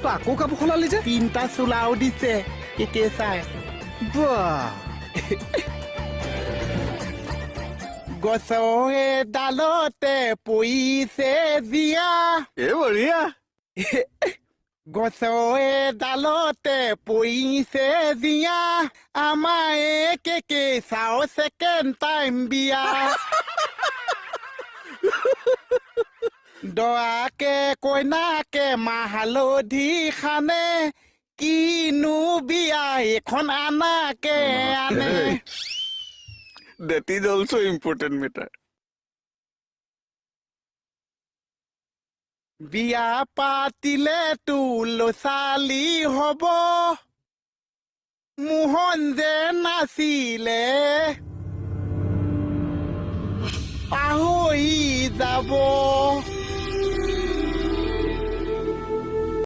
তই আকৌ কাপোৰ সলালি যে 3টা চোলাও দিছে কেকে চাই বাহ গছৰে ডালতে পৰিছে জীয়া বঢ়িয়া গছৰে ডালতে পৰিছে জীয়া আমাৰ কেকে চাও ছেকেণ্ড টাইম বিয়া দৰাকে কইনাকে মাহ হালধি খানে কিনো বিয়া এখন আনাকে আনে That is also important matter. বিয়া পাতিলে তুলচালি হব মোহন যে নাছিলে পাহৰি যাব